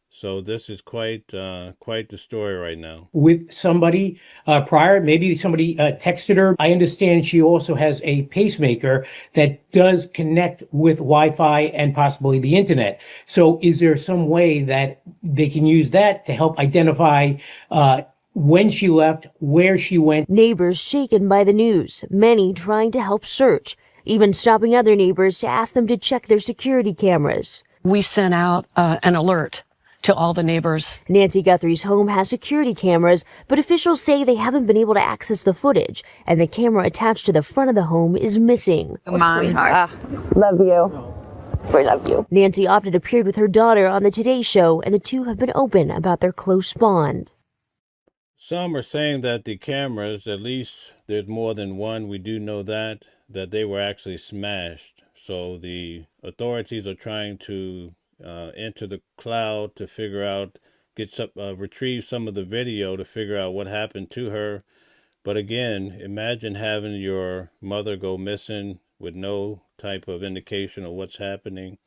So this is quite the story right now. With somebody prior, maybe somebody texted her. I understand she also has a pacemaker that does connect with Wi-Fi and possibly the internet. So is there some way that they can use that to help identify when she left, where she went? Neighbors shaken by the news, many trying to help search, even stopping other neighbors to ask them to check their security cameras. We sent out an alert to all the neighbors. Nancy Guthrie's home has security cameras, but officials say they haven't been able to access the footage, and the camera attached to the front of the home is missing. Mom, love you. We love you. Nancy often appeared with her daughter on the Today Show, and the two have been open about their close bond. Some are saying that the cameras, at least there's more than one, we do know that they were actually smashed. So the authorities are trying to enter the cloud to figure out, retrieve some of the video to figure out what happened to her. But again, imagine having your mother go missing with no type of indication of what's happening.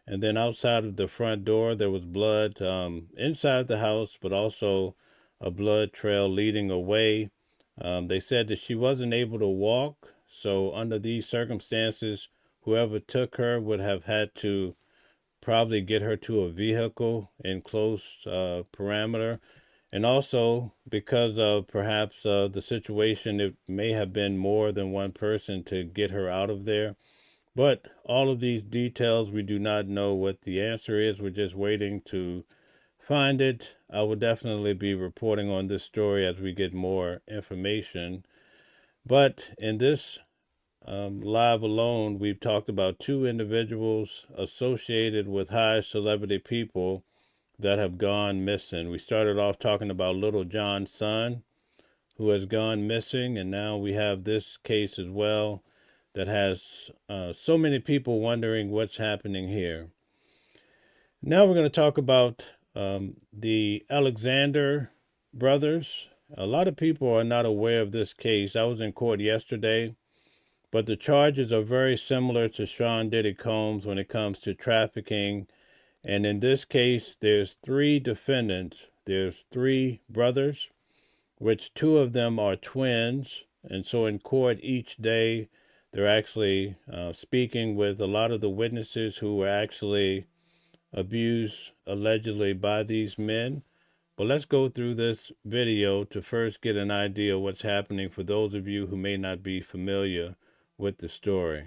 And then outside of the front door, there was blood inside the house, but also a blood trail leading away. They said that she wasn't able to walk. So under these circumstances, whoever took her would have had to probably get her to a vehicle in close parameter. And also, because of perhaps the situation, it may have been more than one person to get her out of there. But all of these details, we do not know what the answer is. We're just waiting to find it. I will definitely be reporting on this story as we get more information. But in this live alone, we've talked about two individuals associated with high celebrity people that have gone missing. We started off talking about Little John's son, who has gone missing, and now we have this case as well that has so many people wondering what's happening here. Now we're going to talk about the Alexander brothers. A lot of people are not aware of this case. I was in court yesterday. But the charges are very similar to Sean Diddy Combs when it comes to trafficking. And in this case, there's three defendants. There's three brothers, which two of them are twins. And so in court each day, they're actually speaking with a lot of the witnesses who were actually abused allegedly by these men. But let's go through this video to first get an idea of what's happening for those of you who may not be familiar with the story.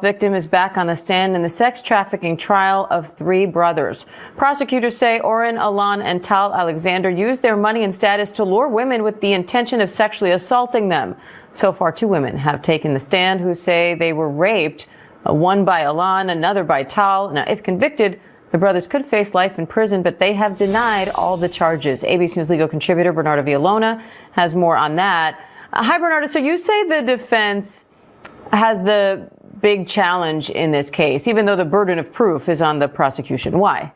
Victim is back on the stand in the sex trafficking trial of three brothers. Prosecutors say Oren, Alon, and Tal Alexander used their money and status to lure women with the intention of sexually assaulting them. So far, two women have taken the stand who say they were raped, one by Alon, another by Tal. Now, if convicted, the brothers could face life in prison, but they have denied all the charges. ABC News legal contributor Bernardo Villalona has more on that. Hi, Bernardo. So you say the defense has the big challenge in this case, even though the burden of proof is on the prosecution. Why?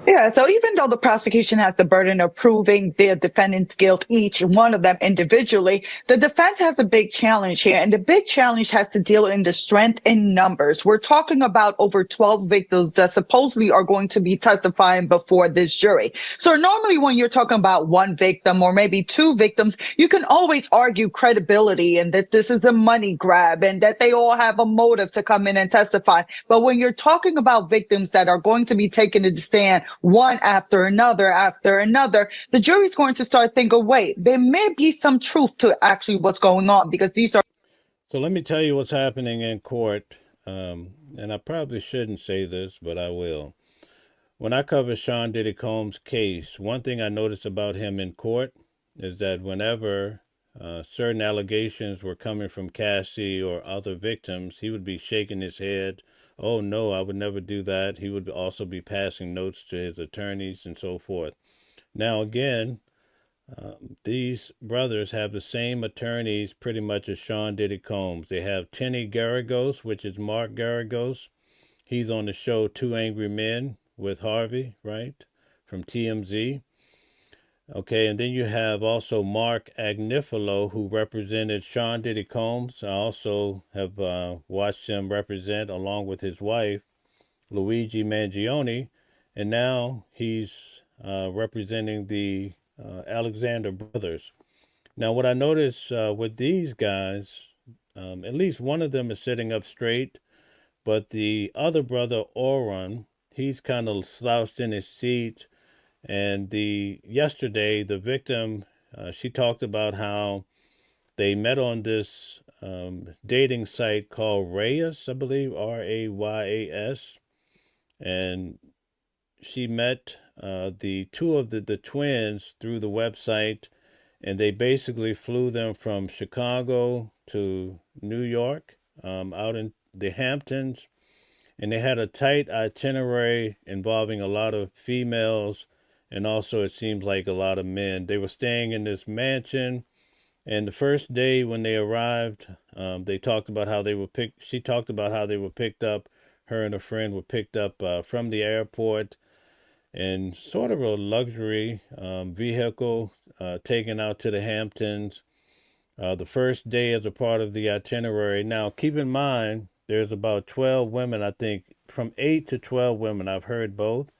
Yeah, so even though the prosecution has the burden of proving their defendant's guilt, each one of them individually, the defense has a big challenge here. And the big challenge has to deal in the strength in numbers. We're talking about over 12 victims that supposedly are going to be testifying before this jury. So normally when you're talking about one victim or maybe two victims, you can always argue credibility and that this is a money grab and that they all have a motive to come in and testify. But when you're talking about victims that are going to be taken to the stand one after another, the jury's going to start thinking, wait, there may be some truth to actually what's going on because these are. So let me tell you what's happening in court. And I probably shouldn't say this, but I will. When I cover Sean Diddy Combs' case, one thing I noticed about him in court is that whenever certain allegations were coming from Cassie or other victims, he would be shaking his head. Oh, no, I would never do that. He would also be passing notes to his attorneys and so forth. Now, again, these brothers have the same attorneys pretty much as Sean Diddy Combs. They have Tenny Garagos, which is Mark Garagos. He's on the show Two Angry Men with Harvey, right, from TMZ. Okay, and then you have also Mark Agnifilo, who represented Sean Diddy Combs. I also have watched him represent, along with his wife, Luigi Mangione, and now he's representing the Alexander brothers. Now, what I notice with these guys, at least one of them is sitting up straight, but the other brother, Oron, he's kind of slouched in his seat. And yesterday, the victim, she talked about how they met on this dating site called Rayas, I believe, Rayas, and she met the two of the twins through the website, and they basically flew them from Chicago to New York, out in the Hamptons, and they had a tight itinerary involving a lot of females, and also it seems like a lot of men. They were staying in this mansion, and the first day when they arrived, they talked about how they were picked. She talked about how they were picked up. Her and a friend were picked up from the airport in sort of a luxury vehicle, taken out to the Hamptons. The first day as a part of the itinerary. Now, keep in mind, there's about 12 women, I think, from 8 to 12 women, I've heard both,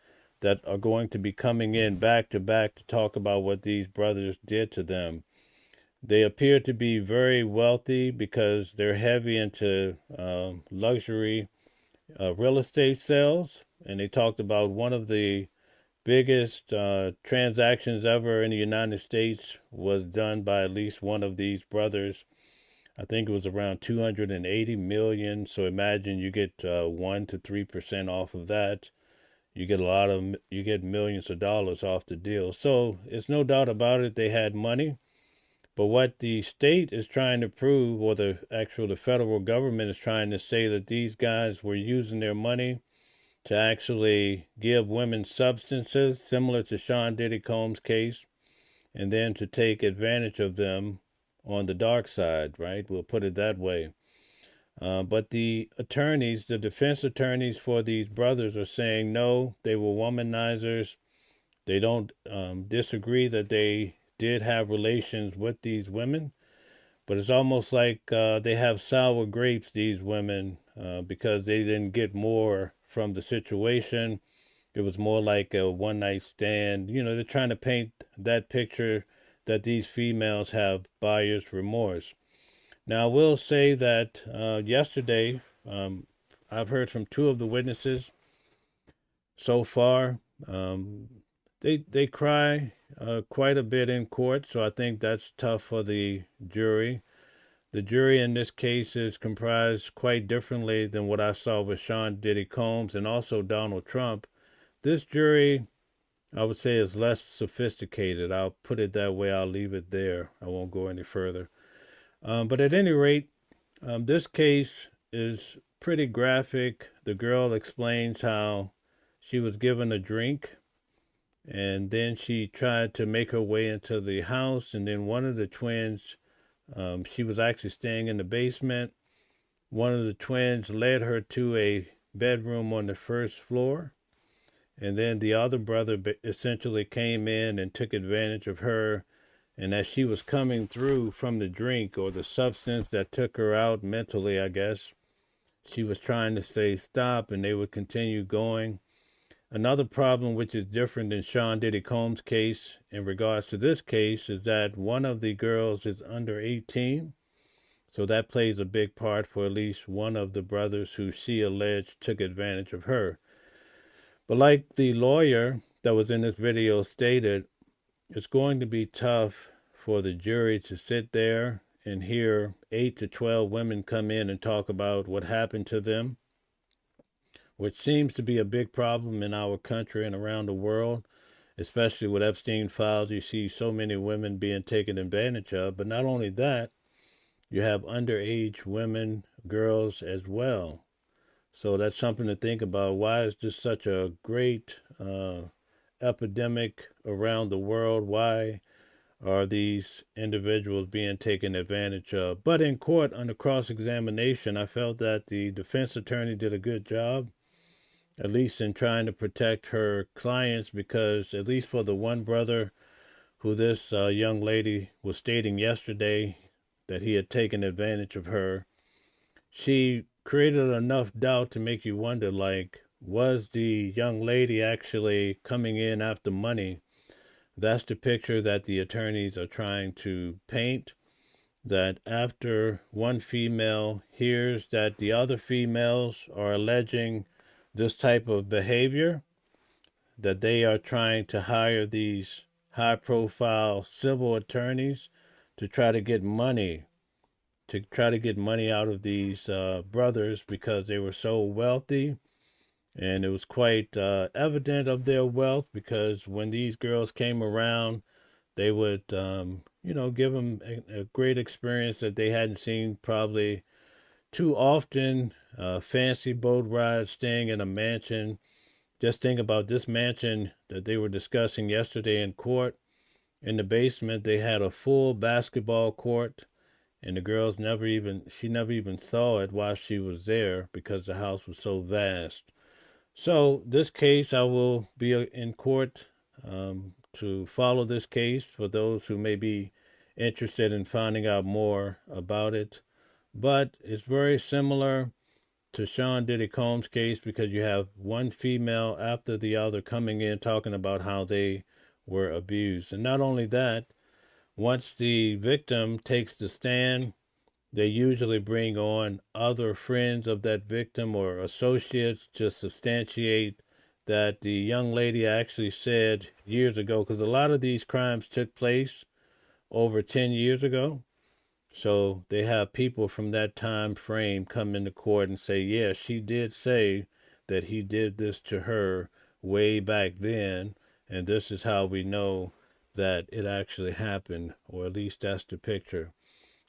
that are going to be coming in back to talk about what these brothers did to them. They appear to be very wealthy because they're heavy into luxury real estate sales. And they talked about one of the biggest transactions ever in the United States was done by at least one of these brothers. I think it was around 280 million. So imagine you get 1 to 3% off of that. You get millions of dollars off the deal. So it's no doubt about it, they had money. But what the state is trying to prove, or the federal government is trying to say, that these guys were using their money to actually give women substances similar to Sean Diddy Combs' case, and then to take advantage of them on the dark side, right? We'll put it that way. But the attorneys, the defense attorneys for these brothers, are saying no, they were womanizers. They don't disagree that they did have relations with these women, but it's almost like they have sour grapes, these women, because they didn't get more from the situation. It was more like a one-night stand. You know, they're trying to paint that picture that these females have buyer's remorse. Now, I will say that yesterday, I've heard from two of the witnesses so far. They cry quite a bit in court, so I think that's tough for the jury. The jury in this case is comprised quite differently than what I saw with Sean Diddy Combs and also Donald Trump. This jury, I would say, is less sophisticated. I'll put it that way. I'll leave it there. I won't go any further. But at any rate, this case is pretty graphic. The girl explains how she was given a drink, and then she tried to make her way into the house, and then one of the twins, she was actually staying in the basement. One of the twins led her to a bedroom on the first floor, and then the other brother essentially came in and took advantage of her. And as she was coming through from the drink, or the substance that took her out mentally, I guess, she was trying to say stop, and they would continue going. Another problem, which is different than Sean Diddy Combs' case in regards to this case, is that one of the girls is under 18. So that plays a big part for at least one of the brothers who she alleged took advantage of her. But like the lawyer that was in this video stated, it's going to be tough for the jury to sit there and hear 8 to 12 women come in and talk about what happened to them, which seems to be a big problem in our country and around the world, especially with Epstein files. You see so many women being taken advantage of. But not only that, you have underage women, girls as well. So that's something to think about. Why is this such a great epidemic around the world? Why are these individuals being taken advantage of? But in court, under cross-examination, I felt that the defense attorney did a good job, at least in trying to protect her clients, because at least for the one brother who this young lady was stating yesterday that he had taken advantage of her, she created enough doubt to make you wonder, like, was the young lady actually coming in after money? That's the picture that the attorneys are trying to paint, that after one female hears that the other females are alleging this type of behavior, that they are trying to hire these high-profile civil attorneys to try to get money out of these brothers because they were so wealthy. And it was quite evident of their wealth, because when these girls came around, they would, give them a great experience that they hadn't seen probably too often. Fancy boat rides, staying in a mansion. Just think about this mansion that they were discussing yesterday in court. In the basement, they had a full basketball court. And the girls never even saw it while she was there because the house was so vast. So this case, I will be in court to follow this case for those who may be interested in finding out more about it. But it's very similar to Sean Diddy Combs' case, because you have one female after the other coming in talking about how they were abused. And not only that, once the victim takes the stand, they usually bring on other friends of that victim or associates to substantiate that the young lady actually said years ago, because a lot of these crimes took place over 10 years ago. So they have people from that time frame come into court and say, yeah, she did say that he did this to her way back then, and this is how we know that it actually happened, or at least that's the picture.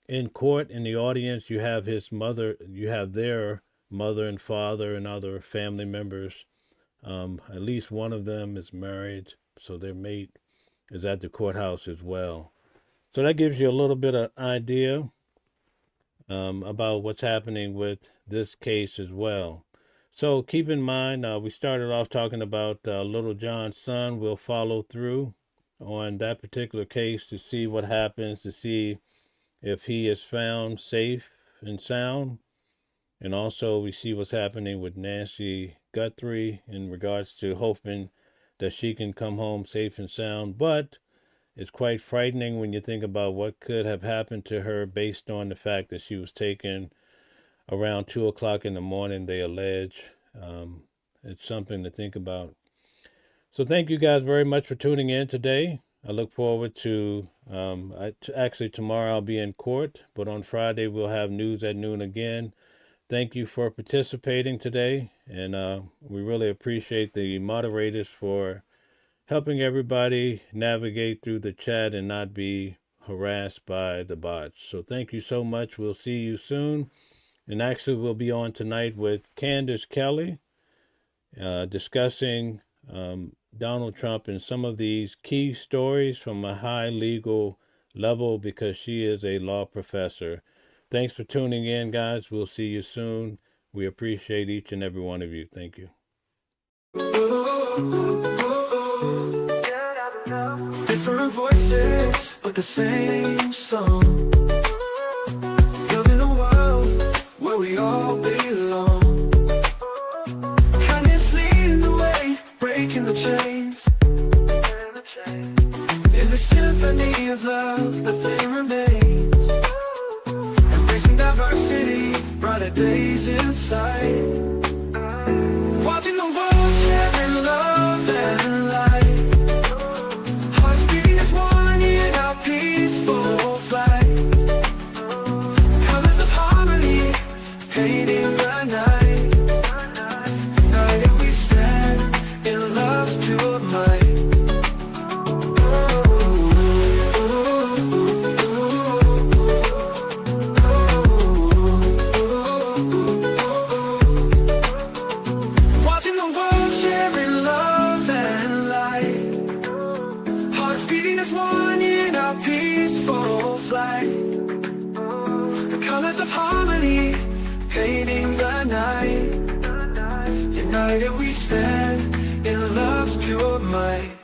In court, in the audience, you have his mother, you have their mother and father and other family members. At least one of them is married, so their mate is at the courthouse as well. So that gives you a little bit of idea about what's happening with this case as well. So keep in mind, we started off talking about Little John's son. We'll follow through on that particular case to see what happens, to see if he is found safe and sound. And also we see what's happening with Nancy Guthrie in regards to hoping that she can come home safe and sound. But it's quite frightening when you think about what could have happened to her based on the fact that she was taken around 2 o'clock in the morning, they allege. It's something to think about. So thank you guys very much for tuning in today. I look forward to, actually tomorrow I'll be in court, but on Friday we'll have news at noon again. Thank you for participating today, and we really appreciate the moderators for helping everybody navigate through the chat and not be harassed by the bots. So thank you so much. We'll see you soon. And actually we'll be on tonight with Candace Kelly discussing Donald Trump and some of these key stories from a high legal level, because she is a law professor. Thanks for tuning in, guys. We'll see you soon. We appreciate each and every one of you. Thank you. Different voices, but the same song. Building a world where we all belong. Kindness leading the way, breaking the chains. In the symphony of love, the thing remains. Embracing diversity, brighter days in sight. Watching the world share in love and light. Peaceful flight, colors of harmony, painting the night. United we stand in love's pure might. Hearts beating as one in our peaceful flight. The colors of harmony painting the night. United we stand in love's pure might.